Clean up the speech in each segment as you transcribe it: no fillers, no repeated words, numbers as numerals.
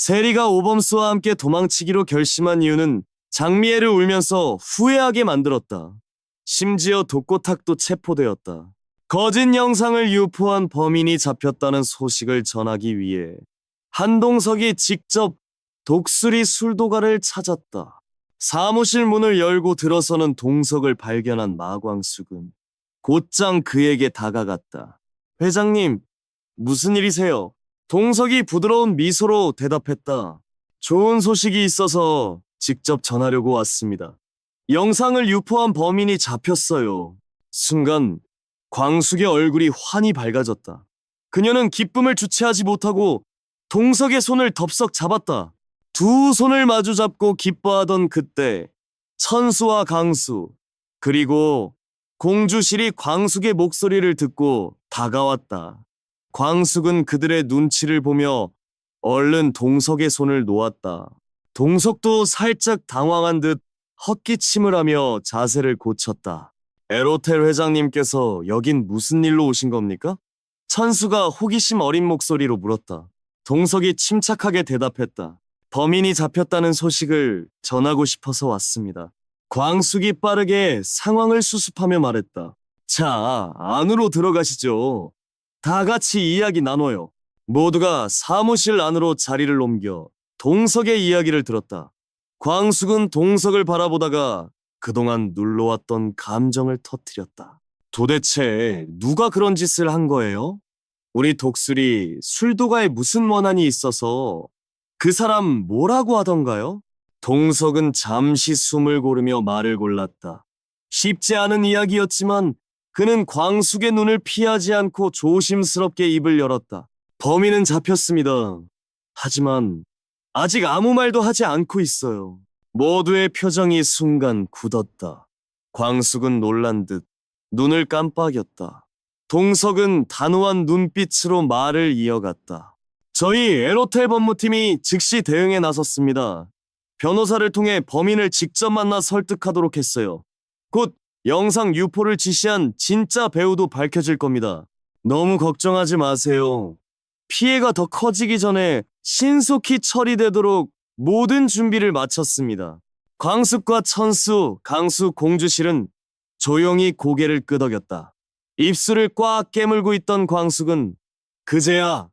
세리가 오범스와 함께 도망치기로 결심한 이유는 장미애를 울면서 후회하게 만들었다. 심지어 독고탁도 체포되었다. 거짓 영상을 유포한 범인이 잡혔다는 소식을 전하기 위해 한동석이 직접 독수리 술도가를 찾았다. 사무실 문을 열고 들어서는 동석을 발견한 마광숙은 곧장 그에게 다가갔다. 회장님, 무슨 일이세요? 동석이 부드러운 미소로 대답했다. 좋은 소식이 있어서 직접 전하려고 왔습니다. 영상을 유포한 범인이 잡혔어요. 순간 광숙의 얼굴이 환히 밝아졌다. 그녀는 기쁨을 주체하지 못하고 동석의 손을 덥석 잡았다. 두 손을 마주 잡고 기뻐하던 그때 천수와 강수 그리고 공주실이 광숙의 목소리를 듣고 다가왔다. 광숙은 그들의 눈치를 보며 얼른 동석의 손을 놓았다. 동석도 살짝 당황한 듯 헛기침을 하며 자세를 고쳤다. 에로텔 회장님께서 여긴 무슨 일로 오신 겁니까? 천수가 호기심 어린 목소리로 물었다. 동석이 침착하게 대답했다. 범인이 잡혔다는 소식을 전하고 싶어서 왔습니다. 광숙이 빠르게 상황을 수습하며 말했다. 자, 안으로 들어가시죠. 다 같이 이야기 나눠요. 모두가 사무실 안으로 자리를 옮겨 동석의 이야기를 들었다. 광숙은 동석을 바라보다가 그동안 눌러왔던 감정을 터뜨렸다. 도대체 누가 그런 짓을 한 거예요? 우리 독수리 술도가에 무슨 원한이 있어서 그 사람 뭐라고 하던가요? 동석은 잠시 숨을 고르며 말을 골랐다. 쉽지 않은 이야기였지만 그는 광숙의 눈을 피하지 않고 조심스럽게 입을 열었다. 범인은 잡혔습니다. 하지만 아직 아무 말도 하지 않고 있어요. 모두의 표정이 순간 굳었다. 광숙은 놀란 듯 눈을 깜빡였다. 동석은 단호한 눈빛으로 말을 이어갔다. 저희 에로텔 법무팀이 즉시 대응에 나섰습니다. 변호사를 통해 범인을 직접 만나 설득하도록 했어요. 곧 영상 유포를 지시한 진짜 배우도 밝혀질 겁니다. 너무 걱정하지 마세요. 피해가 더 커지기 전에 신속히 처리되도록 모든 준비를 마쳤습니다. 광숙과 천수, 강수, 공주실은 조용히 고개를 끄덕였다. 입술을 꽉 깨물고 있던 광숙은 그제야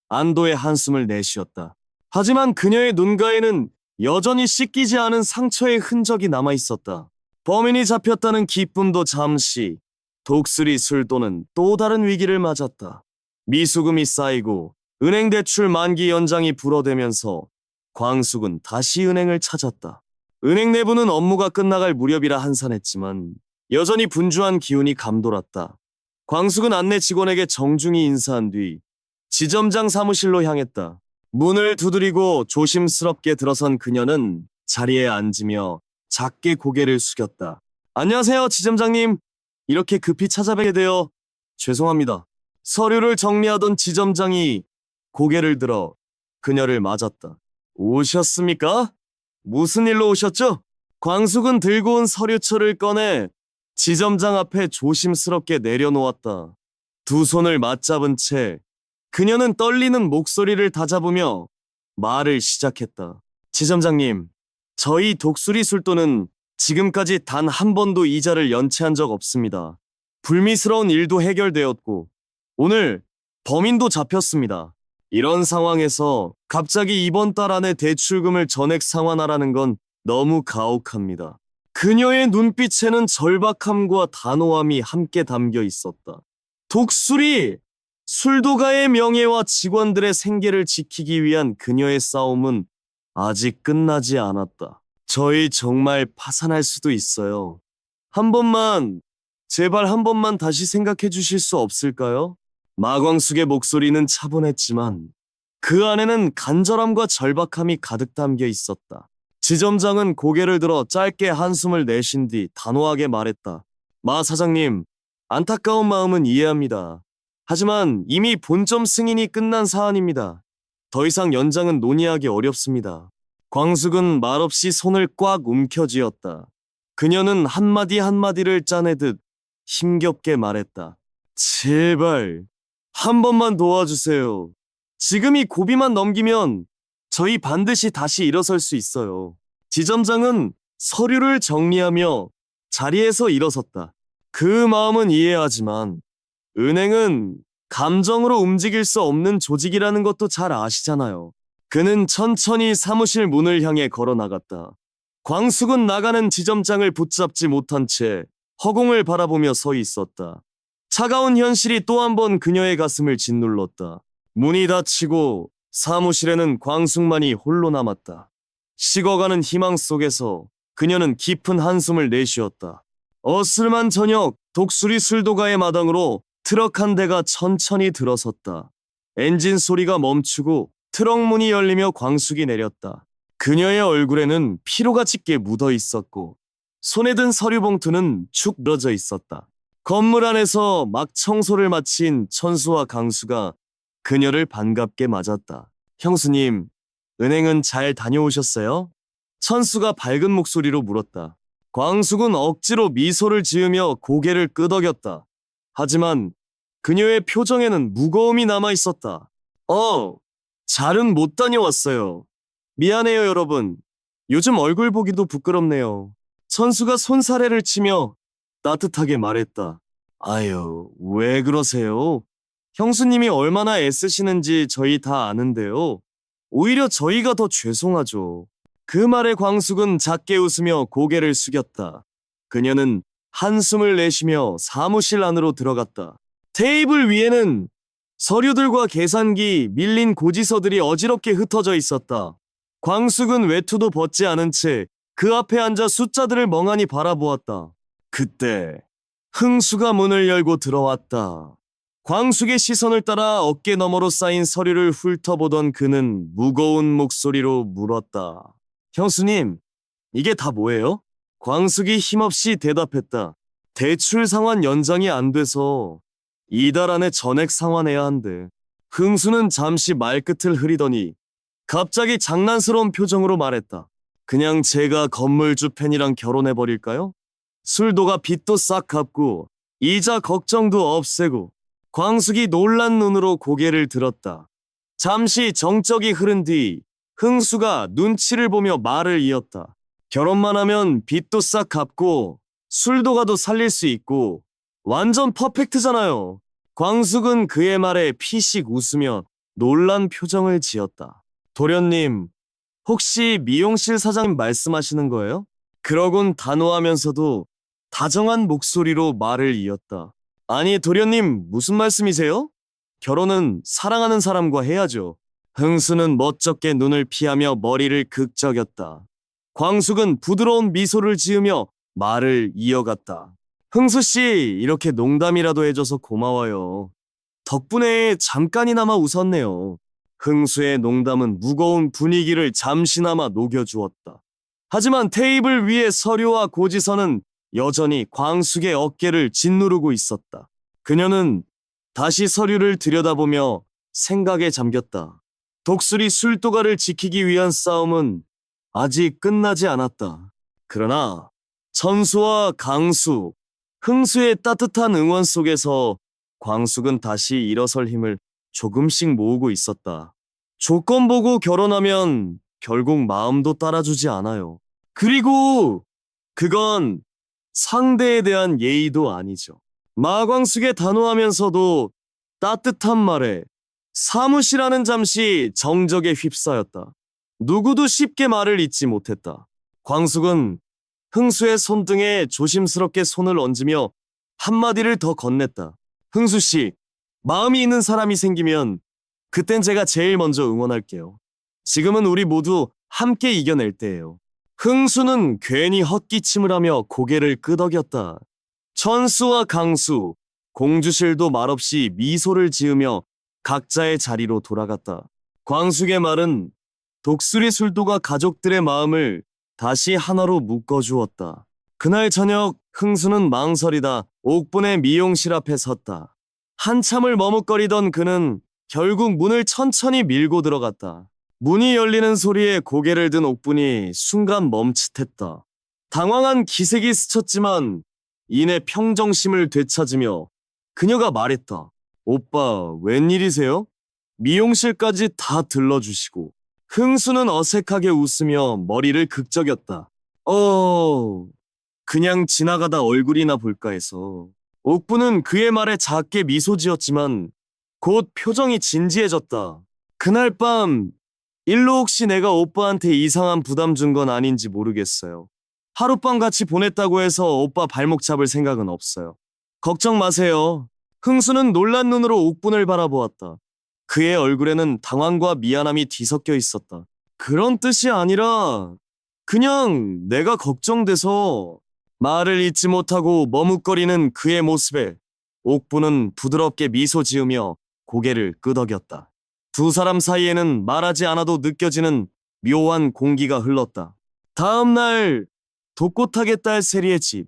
안도의 한숨을 내쉬었다. 하지만 그녀의 눈가에는 여전히 씻기지 않은 상처의 흔적이 남아있었다. 범인이 잡혔다는 기쁨도 잠시, 독수리 술도는 또 다른 위기를 맞았다. 미수금이 쌓이고 은행 대출 만기 연장이 불어대면서 광숙은 다시 은행을 찾았다. 은행 내부는 업무가 끝나갈 무렵이라 한산했지만 여전히 분주한 기운이 감돌았다. 광숙은 안내 직원에게 정중히 인사한 뒤 지점장 사무실로 향했다. 문을 두드리고 조심스럽게 들어선 그녀는 자리에 앉으며 작게 고개를 숙였다. 안녕하세요, 지점장님. 이렇게 급히 찾아뵙게 되어 죄송합니다. 서류를 정리하던 지점장이 고개를 들어 그녀를 맞았다. 오셨습니까? 무슨 일로 오셨죠? 광숙은 들고 온 서류철을 꺼내 지점장 앞에 조심스럽게 내려놓았다. 두 손을 맞잡은 채 그녀는 떨리는 목소리를 다잡으며 말을 시작했다. 지점장님, 저희 독수리 술도는 지금까지 단 한 번도 이자를 연체한 적 없습니다. 불미스러운 일도 해결되었고 오늘 범인도 잡혔습니다. 이런 상황에서 갑자기 이번 달 안에 대출금을 전액 상환하라는 건 너무 가혹합니다. 그녀의 눈빛에는 절박함과 단호함이 함께 담겨 있었다. 독수리! 술도가의 명예와 직원들의 생계를 지키기 위한 그녀의 싸움은 아직 끝나지 않았다. 저희 정말 파산할 수도 있어요. 한 번만, 제발 한 번만 다시 생각해 주실 수 없을까요? 마광숙의 목소리는 차분했지만 그 안에는 간절함과 절박함이 가득 담겨 있었다. 지점장은 고개를 들어 짧게 한숨을 내쉰 뒤 단호하게 말했다. 마 사장님, 안타까운 마음은 이해합니다. 하지만 이미 본점 승인이 끝난 사안입니다. 더 이상 연장은 논의하기 어렵습니다. 광숙은 말없이 손을 꽉 움켜쥐었다. 그녀는 한마디 한마디를 짜내듯 힘겹게 말했다. 제발 한 번만 도와주세요. 지금 이 고비만 넘기면 저희 반드시 다시 일어설 수 있어요. 지점장은 서류를 정리하며 자리에서 일어섰다. 그 마음은 이해하지만 은행은 감정으로 움직일 수 없는 조직이라는 것도 잘 아시잖아요. 그는 천천히 사무실 문을 향해 걸어 나갔다. 광숙은 나가는 지점장을 붙잡지 못한 채 허공을 바라보며 서 있었다. 차가운 현실이 또 한 번 그녀의 가슴을 짓눌렀다. 문이 닫히고 사무실에는 광숙만이 홀로 남았다. 식어가는 희망 속에서 그녀는 깊은 한숨을 내쉬었다. 어스름한 저녁, 독수리 술도가의 마당으로 트럭 한 대가 천천히 들어섰다. 엔진 소리가 멈추고 트럭 문이 열리며 광숙이 내렸다. 그녀의 얼굴에는 피로가 짙게 묻어 있었고 손에 든 서류 봉투는 축 늘어져 있었다. 건물 안에서 막 청소를 마친 천수와 강수가 그녀를 반갑게 맞았다. 형수님, 은행은 잘 다녀오셨어요? 천수가 밝은 목소리로 물었다. 광숙은 억지로 미소를 지으며 고개를 끄덕였다. 하지만 그녀의 표정에는 무거움이 남아 있었다. 잘은 못 다녀왔어요. 미안해요, 여러분. 요즘 얼굴 보기도 부끄럽네요. 천수가 손사래를 치며 따뜻하게 말했다. 아유, 왜 그러세요? 형수님이 얼마나 애쓰시는지 저희 다 아는데요. 오히려 저희가 더 죄송하죠. 그 말에 광숙은 작게 웃으며 고개를 숙였다. 그녀는 한숨을 내쉬며 사무실 안으로 들어갔다. 테이블 위에는 서류들과 계산기, 밀린 고지서들이 어지럽게 흩어져 있었다. 광숙은 외투도 벗지 않은 채 그 앞에 앉아 숫자들을 멍하니 바라보았다. 그때 흥수가 문을 열고 들어왔다. 광숙의 시선을 따라 어깨 너머로 쌓인 서류를 훑어보던 그는 무거운 목소리로 물었다. 형수님, 이게 다 뭐예요? 광숙이 힘없이 대답했다. 대출 상환 연장이 안 돼서 이달 안에 전액 상환해야 한대. 흥수는 잠시 말끝을 흐리더니 갑자기 장난스러운 표정으로 말했다. 그냥 제가 건물주 팬이랑 결혼해버릴까요? 술도가 빚도 싹 갚고 이자 걱정도 없애고. 광숙이 놀란 눈으로 고개를 들었다. 잠시 정적이 흐른 뒤 흥수가 눈치를 보며 말을 이었다. 결혼만 하면 빚도 싹 갚고 술도가도 살릴 수 있고 완전 퍼펙트잖아요. 광숙은 그의 말에 피식 웃으며 놀란 표정을 지었다. 도련님, 혹시 미용실 사장님 말씀하시는 거예요? 그러곤 단호하면서도 다정한 목소리로 말을 이었다. 아니, 도련님, 무슨 말씀이세요? 결혼은 사랑하는 사람과 해야죠. 흥수는 멋쩍게 눈을 피하며 머리를 극적였다. 광숙은 부드러운 미소를 지으며 말을 이어갔다. 흥수씨, 이렇게 농담이라도 해줘서 고마워요. 덕분에 잠깐이나마 웃었네요. 흥수의 농담은 무거운 분위기를 잠시나마 녹여주었다. 하지만 테이블 위의 서류와 고지서는 여전히 광숙의 어깨를 짓누르고 있었다. 그녀는 다시 서류를 들여다보며 생각에 잠겼다. 독수리 술도가를 지키기 위한 싸움은 아직 끝나지 않았다. 그러나 천수와 강수, 흥수의 따뜻한 응원 속에서 광숙은 다시 일어설 힘을 조금씩 모으고 있었다. 조건 보고 결혼하면 결국 마음도 따라주지 않아요. 그리고 그건 상대에 대한 예의도 아니죠. 마광숙의 단호하면서도 따뜻한 말에 사무실 안은 잠시 정적에 휩싸였다. 누구도 쉽게 말을 잇지 못했다. 광숙은 흥수의 손등에 조심스럽게 손을 얹으며 한마디를 더 건넸다. 흥수씨, 마음이 있는 사람이 생기면 그땐 제가 제일 먼저 응원할게요. 지금은 우리 모두 함께 이겨낼 때예요. 흥수는 괜히 헛기침을 하며 고개를 끄덕였다. 천수와 강수, 공주실도 말없이 미소를 지으며 각자의 자리로 돌아갔다. 광숙의 말은 독수리 술도가 가족들의 마음을 다시 하나로 묶어주었다. 그날 저녁 흥수는 망설이다 옥분의 미용실 앞에 섰다. 한참을 머뭇거리던 그는 결국 문을 천천히 밀고 들어갔다. 문이 열리는 소리에 고개를 든 옥분이 순간 멈칫했다. 당황한 기색이 스쳤지만 이내 평정심을 되찾으며 그녀가 말했다. 오빠, 웬일이세요? 미용실까지 다 들러주시고. 흥수는 어색하게 웃으며 머리를 극적였다. 그냥 지나가다 얼굴이나 볼까 해서. 옥부는 그의 말에 작게 미소 지었지만 곧 표정이 진지해졌다. 그날 밤 일로 혹시 내가 오빠한테 이상한 부담 준 건 아닌지 모르겠어요. 하룻밤 같이 보냈다고 해서 오빠 발목 잡을 생각은 없어요. 걱정 마세요. 흥수는 놀란 눈으로 옥분을 바라보았다. 그의 얼굴에는 당황과 미안함이 뒤섞여 있었다. 그런 뜻이 아니라 그냥 내가 걱정돼서. 말을 잇지 못하고 머뭇거리는 그의 모습에 옥부는 부드럽게 미소 지으며 고개를 끄덕였다. 두 사람 사이에는 말하지 않아도 느껴지는 묘한 공기가 흘렀다. 다음 날 독고탁의 딸 세리의 집.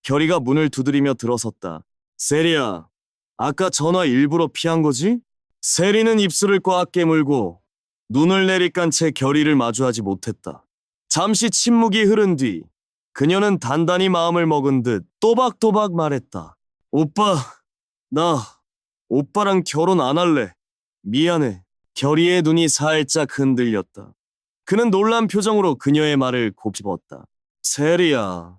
결이가 문을 두드리며 들어섰다. 세리야, 아까 전화 일부러 피한 거지? 세리는 입술을 꽉 깨물고 눈을 내리깐 채 결이를 마주하지 못했다. 잠시 침묵이 흐른 뒤 그녀는 단단히 마음을 먹은 듯 또박또박 말했다. 오빠, 나 오빠랑 결혼 안 할래. 미안해. 결이의 눈이 살짝 흔들렸다. 그는 놀란 표정으로 그녀의 말을 곱씹었다. 세리야,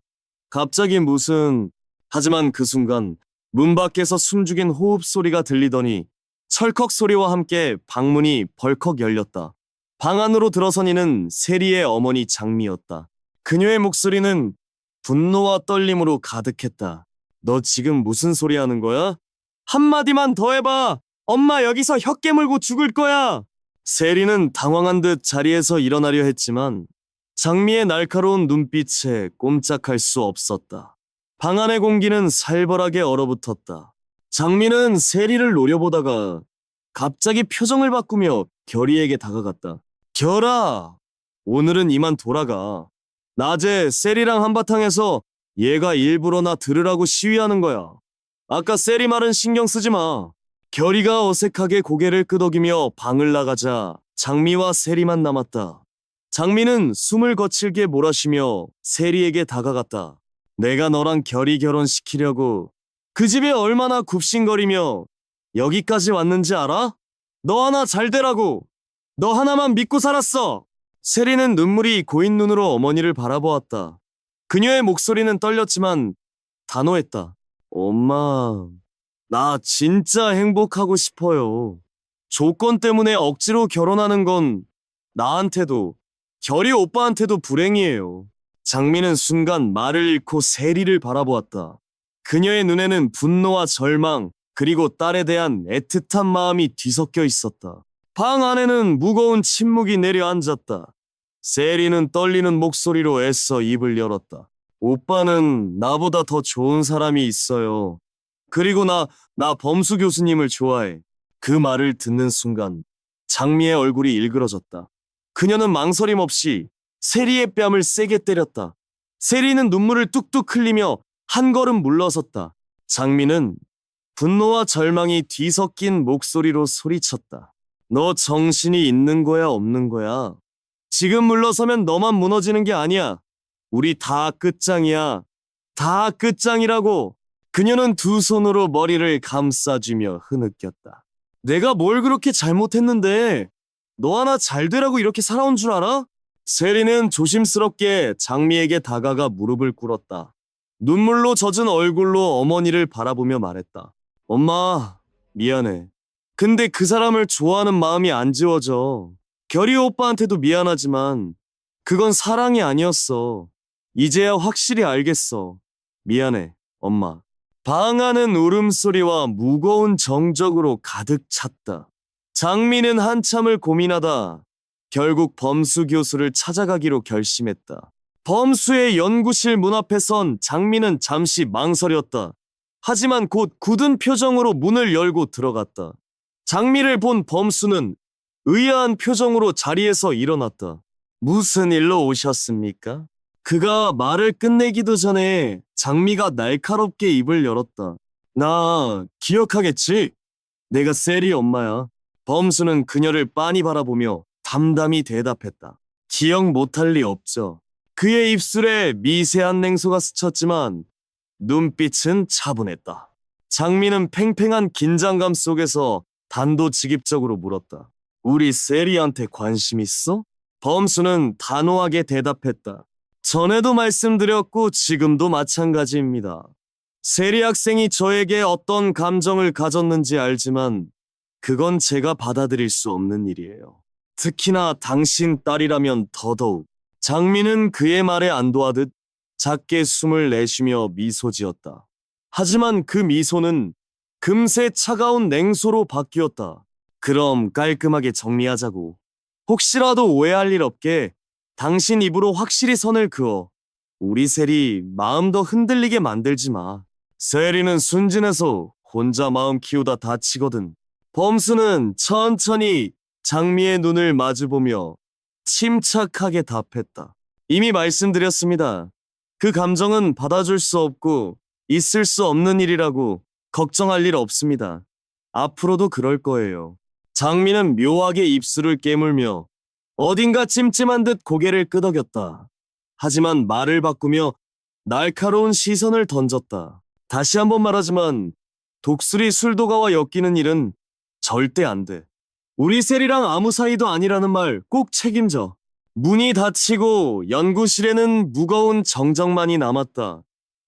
갑자기 무슨... 하지만 그 순간 문 밖에서 숨죽인 호흡 소리가 들리더니 철컥 소리와 함께 방문이 벌컥 열렸다. 방 안으로 들어선 이는 세리의 어머니 장미였다. 그녀의 목소리는 분노와 떨림으로 가득했다. 너 지금 무슨 소리 하는 거야? 한마디만 더 해봐. 엄마 여기서 혀 깨물고 죽을 거야. 세리는 당황한 듯 자리에서 일어나려 했지만 장미의 날카로운 눈빛에 꼼짝할 수 없었다. 방 안의 공기는 살벌하게 얼어붙었다. 장미는 세리를 노려보다가 갑자기 표정을 바꾸며 결이에게 다가갔다. 결아, 오늘은 이만 돌아가. 낮에 세리랑 한바탕해서 얘가 일부러 나 들으라고 시위하는 거야. 아까 세리 말은 신경 쓰지 마. 결이가 어색하게 고개를 끄덕이며 방을 나가자 장미와 세리만 남았다. 장미는 숨을 거칠게 몰아쉬며 세리에게 다가갔다. 내가 너랑 결이 결혼시키려고 그 집에 얼마나 굽신거리며 여기까지 왔는지 알아? 너 하나 잘 되라고. 너 하나만 믿고 살았어. 세리는 눈물이 고인 눈으로 어머니를 바라보았다. 그녀의 목소리는 떨렸지만 단호했다. 엄마, 나 진짜 행복하고 싶어요. 조건 때문에 억지로 결혼하는 건 나한테도 결이 오빠한테도 불행이에요. 장미는 순간 말을 잃고 세리를 바라보았다. 그녀의 눈에는 분노와 절망 그리고 딸에 대한 애틋한 마음이 뒤섞여 있었다. 방 안에는 무거운 침묵이 내려앉았다. 세리는 떨리는 목소리로 애써 입을 열었다. 오빠는 나보다 더 좋은 사람이 있어요. 그리고 나 범수 교수님을 좋아해. 그 말을 듣는 순간 장미의 얼굴이 일그러졌다. 그녀는 망설임 없이 세리의 뺨을 세게 때렸다. 세리는 눈물을 뚝뚝 흘리며 한 걸음 물러섰다. 장미는 분노와 절망이 뒤섞인 목소리로 소리쳤다. 너 정신이 있는 거야, 없는 거야? 지금 물러서면 너만 무너지는 게 아니야. 우리 다 끝장이야. 다 끝장이라고. 그녀는 두 손으로 머리를 감싸주며 흐느꼈다. 내가 뭘 그렇게 잘못했는데 너 하나 잘 되라고 이렇게 살아온 줄 알아? 세리는 조심스럽게 장미에게 다가가 무릎을 꿇었다. 눈물로 젖은 얼굴로 어머니를 바라보며 말했다. 엄마, 미안해. 근데 그 사람을 좋아하는 마음이 안 지워져. 결이 오빠한테도 미안하지만 그건 사랑이 아니었어. 이제야 확실히 알겠어. 미안해, 엄마. 방 안은 울음소리와 무거운 정적으로 가득 찼다. 장미는 한참을 고민하다 결국 범수 교수를 찾아가기로 결심했다. 범수의 연구실 문 앞에 선 장미는 잠시 망설였다. 하지만 곧 굳은 표정으로 문을 열고 들어갔다. 장미를 본 범수는 의아한 표정으로 자리에서 일어났다. 무슨 일로 오셨습니까? 그가 말을 끝내기도 전에 장미가 날카롭게 입을 열었다. 나 기억하겠지? 내가 세리 엄마야. 범수는 그녀를 빤히 바라보며 담담히 대답했다. 기억 못할 리 없죠. 그의 입술에 미세한 냉소가 스쳤지만 눈빛은 차분했다. 장미는 팽팽한 긴장감 속에서 단도직입적으로 물었다. 우리 세리한테 관심 있어? 범수는 단호하게 대답했다. 전에도 말씀드렸고 지금도 마찬가지입니다. 세리 학생이 저에게 어떤 감정을 가졌는지 알지만 그건 제가 받아들일 수 없는 일이에요. 특히나 당신 딸이라면 더더욱. 장미는 그의 말에 안도하듯 작게 숨을 내쉬며 미소 지었다. 하지만 그 미소는 금세 차가운 냉소로 바뀌었다. 그럼 깔끔하게 정리하자고. 혹시라도 오해할 일 없게 당신 입으로 확실히 선을 그어. 우리 셀이 마음 더 흔들리게 만들지 마. 셀이는 순진해서 혼자 마음 키우다 다치거든. 범수는 천천히 장미의 눈을 마주보며 침착하게 답했다. 이미 말씀드렸습니다. 그 감정은 받아줄 수 없고 있을 수 없는 일이라고. 걱정할 일 없습니다. 앞으로도 그럴 거예요. 장미는 묘하게 입술을 깨물며 어딘가 찜찜한 듯 고개를 끄덕였다. 하지만 말을 바꾸며 날카로운 시선을 던졌다. 다시 한번 말하지만 독수리 술도가와 엮이는 일은 절대 안 돼. 우리 셀이랑 아무 사이도 아니라는 말 꼭 책임져. 문이 닫히고 연구실에는 무거운 정적만이 남았다.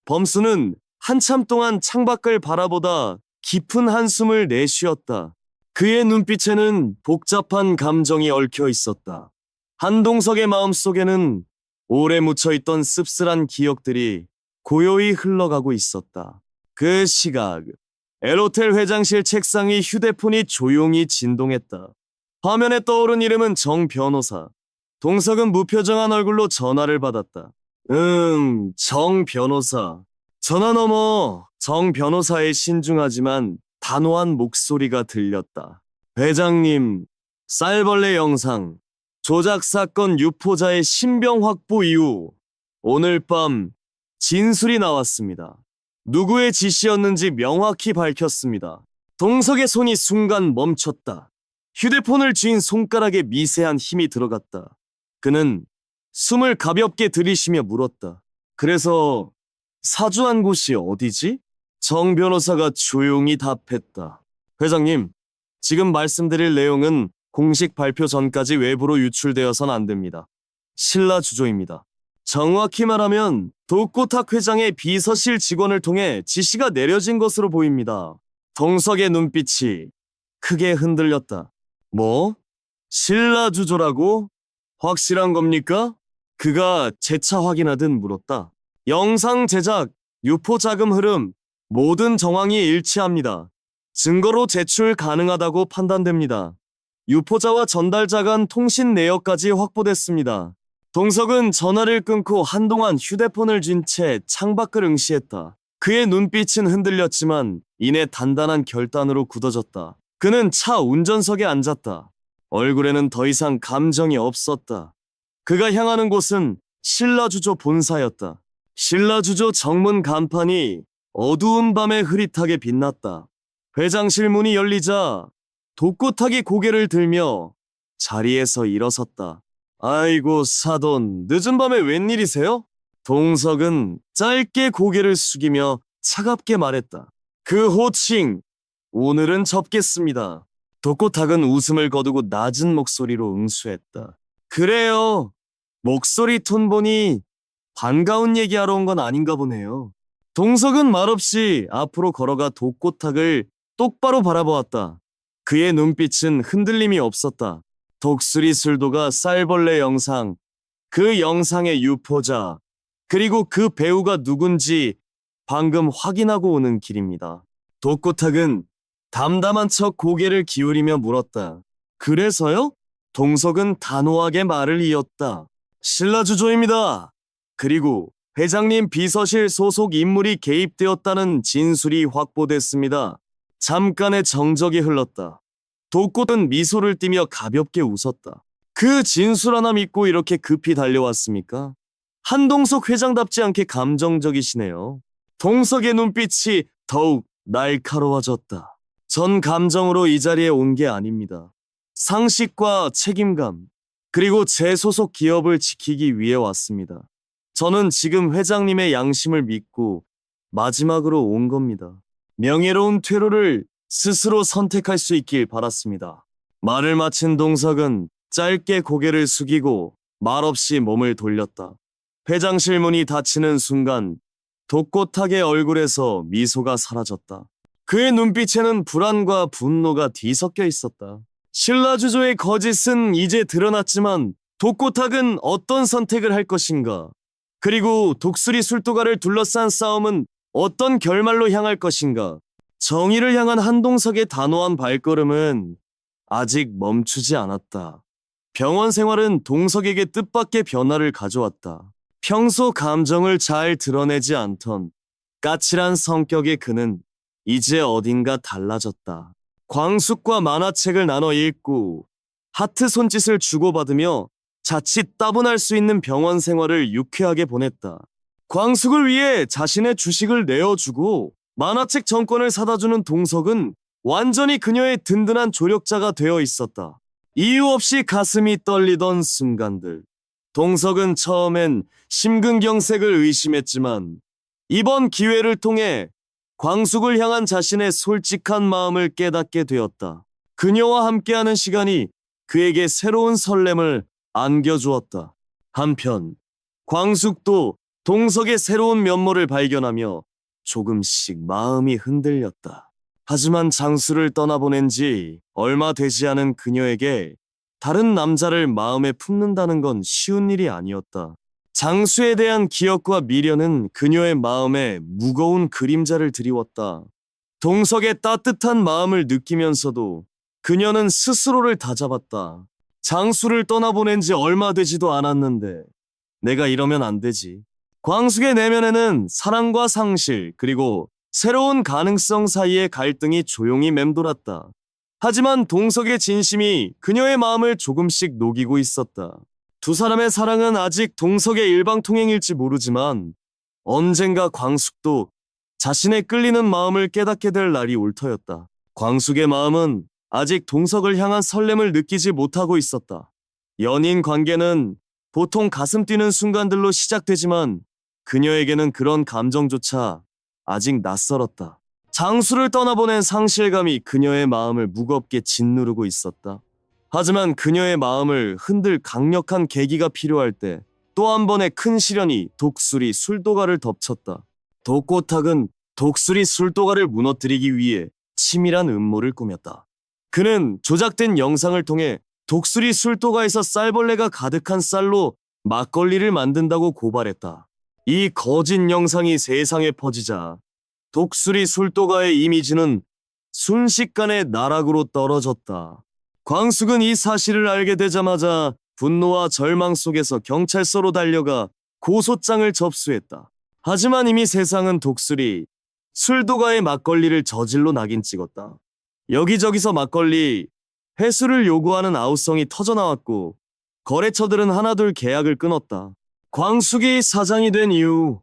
범수는 한참 동안 창밖을 바라보다 깊은 한숨을 내쉬었다. 그의 눈빛에는 복잡한 감정이 얽혀 있었다. 한동석의 마음속에는 오래 묻혀있던 씁쓸한 기억들이 고요히 흘러가고 있었다. 그 시각, 엘호텔 회장실 책상의 휴대폰이 조용히 진동했다. 화면에 떠오른 이름은 정 변호사. 동석은 무표정한 얼굴로 전화를 받았다. 정 변호사. 전화 너머 정 변호사의 신중하지만 단호한 목소리가 들렸다. 회장님, 쌀벌레 영상, 조작 사건 유포자의 신병 확보 이후 오늘 밤 진술이 나왔습니다. 누구의 지시였는지 명확히 밝혔습니다. 동석의 손이 순간 멈췄다. 휴대폰을 쥔 손가락에 미세한 힘이 들어갔다. 그는 숨을 가볍게 들이쉬며 물었다. 그래서 사주한 곳이 어디지? 정 변호사가 조용히 답했다. 회장님, 지금 말씀드릴 내용은 공식 발표 전까지 외부로 유출되어선 안 됩니다. 신라 주조입니다. 정확히 말하면 독고탁 회장의 비서실 직원을 통해 지시가 내려진 것으로 보입니다. 동석의 눈빛이 크게 흔들렸다. 뭐? 신라 주조라고? 확실한 겁니까? 그가 재차 확인하듯 물었다. 영상 제작, 유포 자금 흐름, 모든 정황이 일치합니다. 증거로 제출 가능하다고 판단됩니다. 유포자와 전달자 간 통신 내역까지 확보됐습니다. 동석은 전화를 끊고 한동안 휴대폰을 쥔 채 창밖을 응시했다. 그의 눈빛은 흔들렸지만 이내 단단한 결단으로 굳어졌다. 그는 차 운전석에 앉았다. 얼굴에는 더 이상 감정이 없었다. 그가 향하는 곳은 신라주조 본사였다. 신라주조 정문 간판이 어두운 밤에 흐릿하게 빛났다. 회장실 문이 열리자 독고탁이 고개를 들며 자리에서 일어섰다. 아이고 사돈, 늦은 밤에 웬일이세요? 동석은 짧게 고개를 숙이며 차갑게 말했다. 그 호칭, 오늘은 접겠습니다. 독고탁은 웃음을 거두고 낮은 목소리로 응수했다. 그래요. 목소리 톤 보니 반가운 얘기하러 온 건 아닌가 보네요. 동석은 말없이 앞으로 걸어가 독고탁을 똑바로 바라보았다. 그의 눈빛은 흔들림이 없었다. 독수리 술도가 쌀벌레 영상, 그 영상의 유포자, 그리고 그 배우가 누군지 방금 확인하고 오는 길입니다. 독고탁은 담담한 척 고개를 기울이며 물었다. 그래서요? 동석은 단호하게 말을 이었다. 신라주조입니다. 그리고 회장님 비서실 소속 인물이 개입되었다는 진술이 확보됐습니다. 잠깐의 정적이 흘렀다. 독고는 미소를 띠며 가볍게 웃었다. 그 진술 하나 믿고 이렇게 급히 달려왔습니까? 한동석 회장답지 않게 감정적이시네요. 동석의 눈빛이 더욱 날카로워졌다. 전 감정으로 이 자리에 온 게 아닙니다. 상식과 책임감, 그리고 제 소속 기업을 지키기 위해 왔습니다. 저는 지금 회장님의 양심을 믿고 마지막으로 온 겁니다. 명예로운 퇴로를 스스로 선택할 수 있길 바랐습니다. 말을 마친 동석은 짧게 고개를 숙이고 말없이 몸을 돌렸다. 회장실 문이 닫히는 순간 독고탁의 얼굴에서 미소가 사라졌다. 그의 눈빛에는 불안과 분노가 뒤섞여 있었다. 신라주조의 거짓은 이제 드러났지만 독고탁은 어떤 선택을 할 것인가? 그리고 독수리 술도가를 둘러싼 싸움은 어떤 결말로 향할 것인가? 정의를 향한 한동석의 단호한 발걸음은 아직 멈추지 않았다. 병원 생활은 동석에게 뜻밖의 변화를 가져왔다. 평소 감정을 잘 드러내지 않던 까칠한 성격의 그는 이제 어딘가 달라졌다. 광숙과 만화책을 나눠 읽고 하트 손짓을 주고받으며 자칫 따분할 수 있는 병원 생활을 유쾌하게 보냈다. 광숙을 위해 자신의 주식을 내어주고 만화책 정권을 사다주는 동석은 완전히 그녀의 든든한 조력자가 되어 있었다. 이유 없이 가슴이 떨리던 순간들. 동석은 처음엔 심근경색을 의심했지만 이번 기회를 통해 광숙을 향한 자신의 솔직한 마음을 깨닫게 되었다. 그녀와 함께하는 시간이 그에게 새로운 설렘을 안겨주었다. 한편 광숙도 동석의 새로운 면모를 발견하며 조금씩 마음이 흔들렸다. 하지만 장수를 떠나보낸 지 얼마 되지 않은 그녀에게 다른 남자를 마음에 품는다는 건 쉬운 일이 아니었다. 장수에 대한 기억과 미련은 그녀의 마음에 무거운 그림자를 드리웠다. 동석의 따뜻한 마음을 느끼면서도 그녀는 스스로를 다잡았다. 장수를 떠나보낸 지 얼마 되지도 않았는데 내가 이러면 안 되지. 광숙의 내면에는 사랑과 상실 그리고 새로운 가능성 사이의 갈등이 조용히 맴돌았다. 하지만 동석의 진심이 그녀의 마음을 조금씩 녹이고 있었다. 두 사람의 사랑은 아직 동석의 일방통행일지 모르지만 언젠가 광숙도 자신의 끌리는 마음을 깨닫게 될 날이 올 터였다. 광숙의 마음은 아직 동석을 향한 설렘을 느끼지 못하고 있었다. 연인 관계는 보통 가슴 뛰는 순간들로 시작되지만 그녀에게는 그런 감정조차 아직 낯설었다. 장수를 떠나보낸 상실감이 그녀의 마음을 무겁게 짓누르고 있었다. 하지만 그녀의 마음을 흔들 강력한 계기가 필요할 때 또 한 번의 큰 시련이 독수리 술도가를 덮쳤다. 독고탁은 독수리 술도가를 무너뜨리기 위해 치밀한 음모를 꾸몄다. 그는 조작된 영상을 통해 독수리 술도가에서 쌀벌레가 가득한 쌀로 막걸리를 만든다고 고발했다. 이 거짓 영상이 세상에 퍼지자 독수리 술도가의 이미지는 순식간에 나락으로 떨어졌다. 광숙은 이 사실을 알게 되자마자 분노와 절망 속에서 경찰서로 달려가 고소장을 접수했다. 하지만 이미 세상은 독수리 술도가의 막걸리를 저질로 낙인 찍었다. 여기저기서 막걸리 회수를 요구하는 아우성이 터져나왔고 거래처들은 하나둘 계약을 끊었다. 광숙이 사장이 된 이후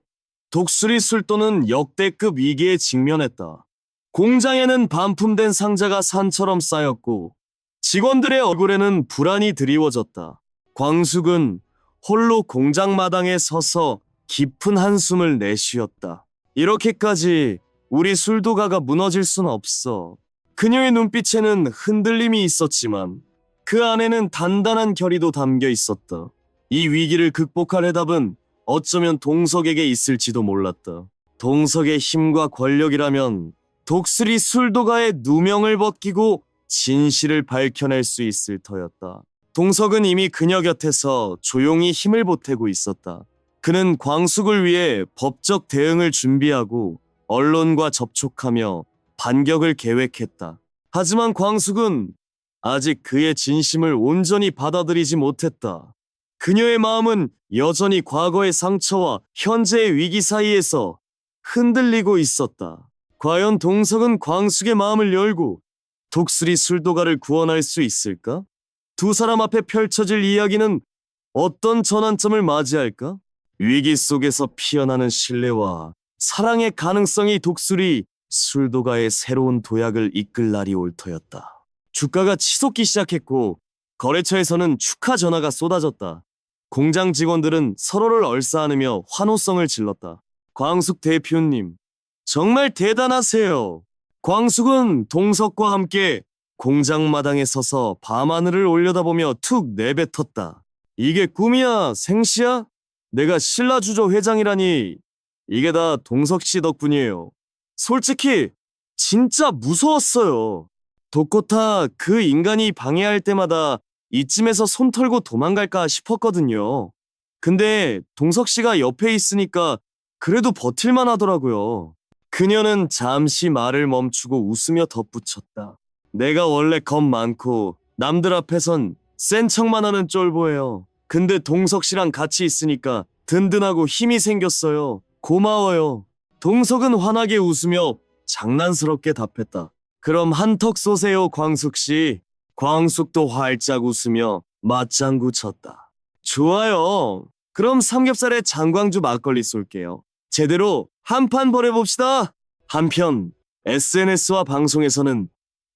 독수리 술도는 역대급 위기에 직면했다. 공장에는 반품된 상자가 산처럼 쌓였고 직원들의 얼굴에는 불안이 드리워졌다. 광숙은 홀로 공장 마당에 서서 깊은 한숨을 내쉬었다. 이렇게까지 우리 술도가가 무너질 순 없어. 그녀의 눈빛에는 흔들림이 있었지만 그 안에는 단단한 결의도 담겨 있었다. 이 위기를 극복할 해답은 어쩌면 동석에게 있을지도 몰랐다. 동석의 힘과 권력이라면 독수리 술도가의 누명을 벗기고 진실을 밝혀낼 수 있을 터였다. 동석은 이미 그녀 곁에서 조용히 힘을 보태고 있었다. 그는 광숙을 위해 법적 대응을 준비하고 언론과 접촉하며 반격을 계획했다. 하지만 광숙은 아직 그의 진심을 온전히 받아들이지 못했다. 그녀의 마음은 여전히 과거의 상처와 현재의 위기 사이에서 흔들리고 있었다. 과연 동석은 광숙의 마음을 열고 독수리 술도가를 구원할 수 있을까? 두 사람 앞에 펼쳐질 이야기는 어떤 전환점을 맞이할까? 위기 속에서 피어나는 신뢰와 사랑의 가능성이 독수리 술도가의 새로운 도약을 이끌 날이 올 터였다. 주가가 치솟기 시작했고 거래처에서는 축하 전화가 쏟아졌다. 공장 직원들은 서로를 얼싸안으며 환호성을 질렀다. 광숙 대표님, 정말 대단하세요. 광숙은 동석과 함께 공장 마당에 서서 밤하늘을 올려다보며 툭 내뱉었다. 이게 꿈이야, 생시야? 내가 신라주조 회장이라니. 이게 다 동석 씨 덕분이에요. 솔직히 진짜 무서웠어요. 독고타 그 인간이 방해할 때마다 이쯤에서 손 털고 도망갈까 싶었거든요. 근데 동석 씨가 옆에 있으니까 그래도 버틸만 하더라고요. 그녀는 잠시 말을 멈추고 웃으며 덧붙였다. 내가 원래 겁 많고 남들 앞에선 센 척만 하는 쫄보예요. 근데 동석 씨랑 같이 있으니까 든든하고 힘이 생겼어요. 고마워요. 동석은 환하게 웃으며 장난스럽게 답했다. 그럼 한턱 쏘세요, 광숙 씨. 광숙도 활짝 웃으며 맞장구 쳤다. 좋아요. 그럼 삼겹살에 장광주 막걸리 쏠게요. 제대로 한판 벌여봅시다. 한편 SNS와 방송에서는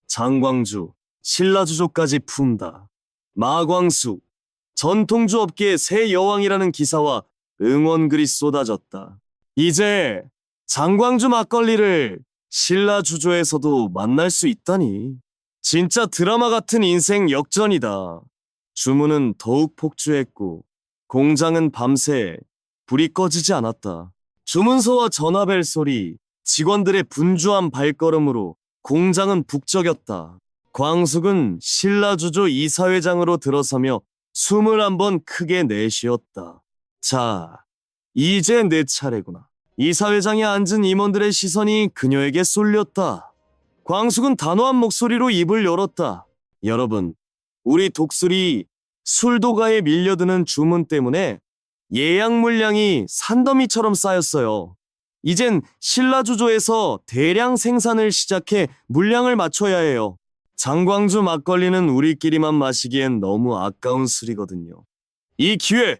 장광주, 신라주조까지 품다. 마광숙, 전통주 업계의 새 여왕이라는 기사와 응원글이 쏟아졌다. 이제 장광주 막걸리를 신라주조에서도 만날 수 있다니. 진짜 드라마 같은 인생 역전이다. 주문은 더욱 폭주했고 공장은 밤새 불이 꺼지지 않았다. 주문서와 전화벨 소리, 직원들의 분주한 발걸음으로 공장은 북적였다. 광숙은 신라주조 이사회장으로 들어서며 숨을 한번 크게 내쉬었다. 자, 이제 내 차례구나. 이사회장에 앉은 임원들의 시선이 그녀에게 쏠렸다. 광숙은 단호한 목소리로 입을 열었다. 여러분, 우리 독수리 술도가에 밀려드는 주문 때문에 예약 물량이 산더미처럼 쌓였어요. 이젠 신라주조에서 대량 생산을 시작해 물량을 맞춰야 해요. 장광주 막걸리는 우리끼리만 마시기엔 너무 아까운 술이거든요. 이 기회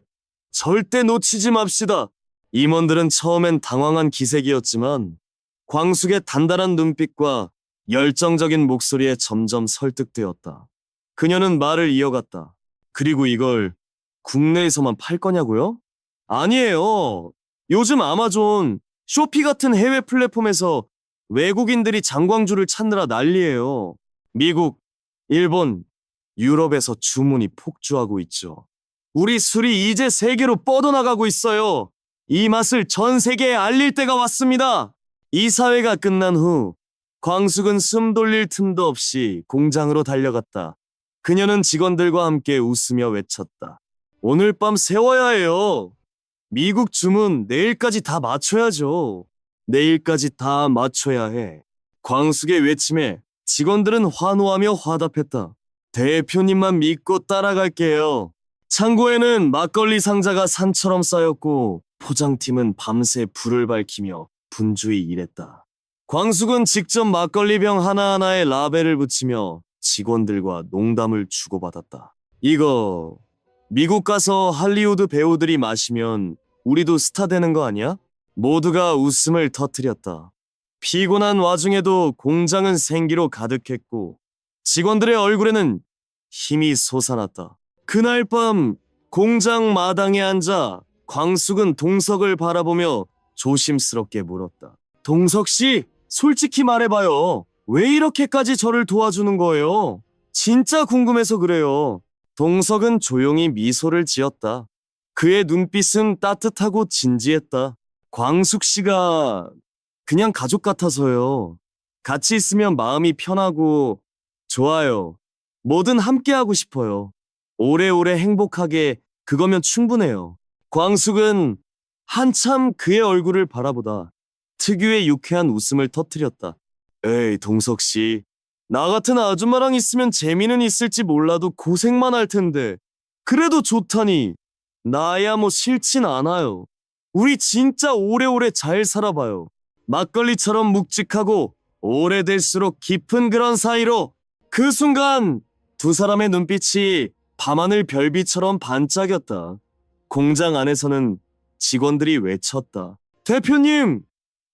절대 놓치지 맙시다. 임원들은 처음엔 당황한 기색이었지만 광숙의 단단한 눈빛과 열정적인 목소리에 점점 설득되었다. 그녀는 말을 이어갔다. 그리고 이걸 국내에서만 팔 거냐고요? 아니에요. 요즘 아마존, 쇼피 같은 해외 플랫폼에서 외국인들이 장광주를 찾느라 난리예요. 미국, 일본, 유럽에서 주문이 폭주하고 있죠. 우리 술이 이제 세계로 뻗어나가고 있어요. 이 맛을 전 세계에 알릴 때가 왔습니다. 이사회가 끝난 후 광숙은 숨 돌릴 틈도 없이 공장으로 달려갔다. 그녀는 직원들과 함께 웃으며 외쳤다. 오늘 밤 세워야 해요. 미국 주문 내일까지 다 맞춰야죠. 내일까지 다 맞춰야 해. 광숙의 외침에 직원들은 환호하며 화답했다. 대표님만 믿고 따라갈게요. 창고에는 막걸리 상자가 산처럼 쌓였고 포장팀은 밤새 불을 밝히며 분주히 일했다. 광숙은 직접 막걸리병 하나하나에 라벨을 붙이며 직원들과 농담을 주고받았다. 이거 미국 가서 할리우드 배우들이 마시면 우리도 스타 되는 거 아니야? 모두가 웃음을 터뜨렸다. 피곤한 와중에도 공장은 생기로 가득했고 직원들의 얼굴에는 힘이 솟아났다. 그날 밤 공장 마당에 앉아 광숙은 동석을 바라보며 조심스럽게 물었다. 동석 씨, 솔직히 말해봐요. 왜 이렇게까지 저를 도와주는 거예요? 진짜 궁금해서 그래요. 동석은 조용히 미소를 지었다. 그의 눈빛은 따뜻하고 진지했다. 광숙 씨가 그냥 가족 같아서요. 같이 있으면 마음이 편하고 좋아요. 뭐든 함께하고 싶어요. 오래오래 행복하게 그거면 충분해요. 광숙은 한참 그의 얼굴을 바라보다 특유의 유쾌한 웃음을 터뜨렸다. 에이, 동석 씨. 나 같은 아줌마랑 있으면 재미는 있을지 몰라도 고생만 할 텐데. 그래도 좋다니. 나야 뭐 싫진 않아요. 우리 진짜 오래오래 잘 살아봐요. 막걸리처럼 묵직하고 오래될수록 깊은 그런 사이로. 그 순간 두 사람의 눈빛이 밤하늘 별빛처럼 반짝였다. 공장 안에서는 직원들이 외쳤다. 대표님!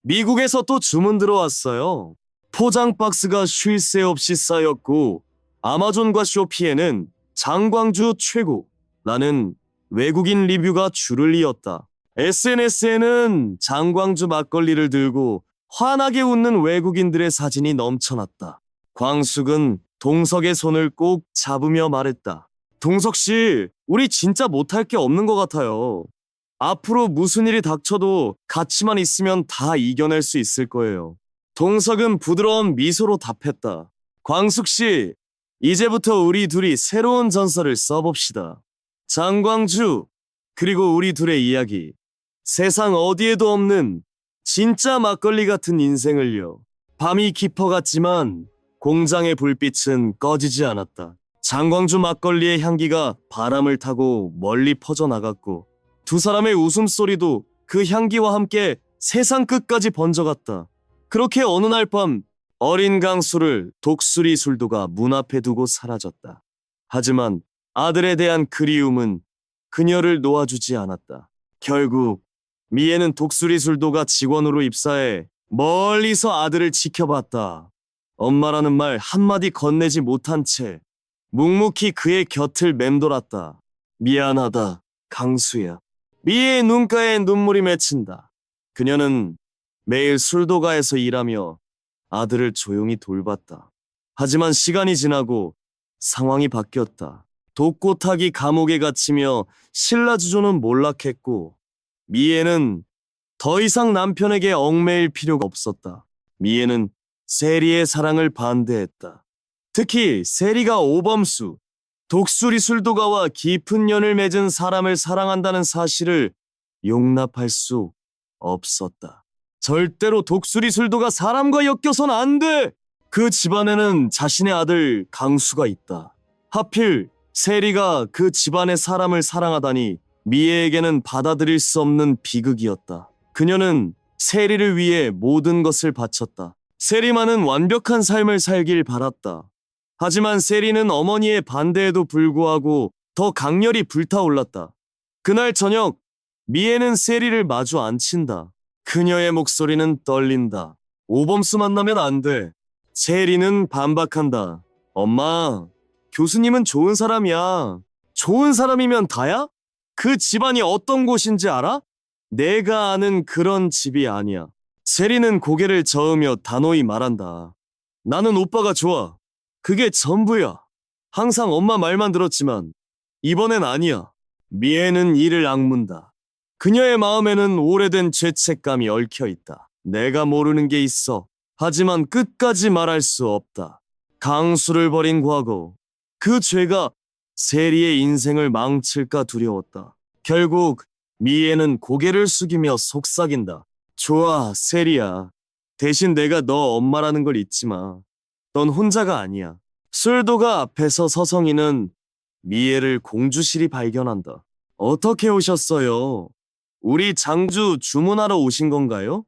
미국에서 또 주문 들어왔어요. 포장 박스가 쉴 새 없이 쌓였고 아마존과 쇼피에는 장광주 최고라는 외국인 리뷰가 줄을 이었다. SNS에는 장광주 막걸리를 들고 환하게 웃는 외국인들의 사진이 넘쳐났다. 광숙은 동석의 손을 꼭 잡으며 말했다. 동석 씨, 우리 진짜 못할 게 없는 것 같아요. 앞으로 무슨 일이 닥쳐도 같이만 있으면 다 이겨낼 수 있을 거예요. 동석은 부드러운 미소로 답했다. 광숙 씨, 이제부터 우리 둘이 새로운 전설을 써봅시다. 장광주, 그리고 우리 둘의 이야기. 세상 어디에도 없는 진짜 막걸리 같은 인생을요. 밤이 깊어갔지만 공장의 불빛은 꺼지지 않았다. 장광주 막걸리의 향기가 바람을 타고 멀리 퍼져나갔고 두 사람의 웃음소리도 그 향기와 함께 세상 끝까지 번져갔다. 그렇게 어느 날 밤 어린 강수를 독수리 술도가 문 앞에 두고 사라졌다. 하지만 아들에 대한 그리움은 그녀를 놓아주지 않았다. 결국 미애는 독수리 술도가 직원으로 입사해 멀리서 아들을 지켜봤다. 엄마라는 말 한마디 건네지 못한 채 묵묵히 그의 곁을 맴돌았다. 미안하다, 강수야. 미애의 눈가에 눈물이 맺힌다. 그녀는 매일 술도가에서 일하며 아들을 조용히 돌봤다. 하지만 시간이 지나고 상황이 바뀌었다. 독고탁이 감옥에 갇히며 신라주조는 몰락했고 미애는 더 이상 남편에게 얽매일 필요가 없었다. 미애는 세리의 사랑을 반대했다. 특히 세리가 오범수, 독수리 술도가와 깊은 연을 맺은 사람을 사랑한다는 사실을 용납할 수 없었다. 절대로 독수리 술도가 사람과 엮여선 안 돼! 그 집안에는 자신의 아들 강수가 있다. 하필 세리가 그 집안의 사람을 사랑하다니 미애에게는 받아들일 수 없는 비극이었다. 그녀는 세리를 위해 모든 것을 바쳤다. 세리만은 완벽한 삶을 살길 바랐다. 하지만 세리는 어머니의 반대에도 불구하고 더 강렬히 불타올랐다. 그날 저녁 미애는 세리를 마주 앉힌다. 그녀의 목소리는 떨린다. 오범수 만나면 안 돼. 세리는 반박한다. 엄마, 교수님은 좋은 사람이야. 좋은 사람이면 다야? 그 집안이 어떤 곳인지 알아? 내가 아는 그런 집이 아니야. 세리는 고개를 저으며 단호히 말한다. 나는 오빠가 좋아. 그게 전부야. 항상 엄마 말만 들었지만 이번엔 아니야. 미애는 이를 악문다. 그녀의 마음에는 오래된 죄책감이 얽혀 있다. 내가 모르는 게 있어. 하지만 끝까지 말할 수 없다. 강수를 버린 과거. 그 죄가 세리의 인생을 망칠까 두려웠다. 결국 미애는 고개를 숙이며 속삭인다. 좋아, 세리야. 대신 내가 너 엄마라는 걸 잊지 마. 넌 혼자가 아니야. 술도가 앞에서 서성이는 미애를 공주실이 발견한다. 어떻게 오셨어요? 우리 장주 주문하러 오신 건가요?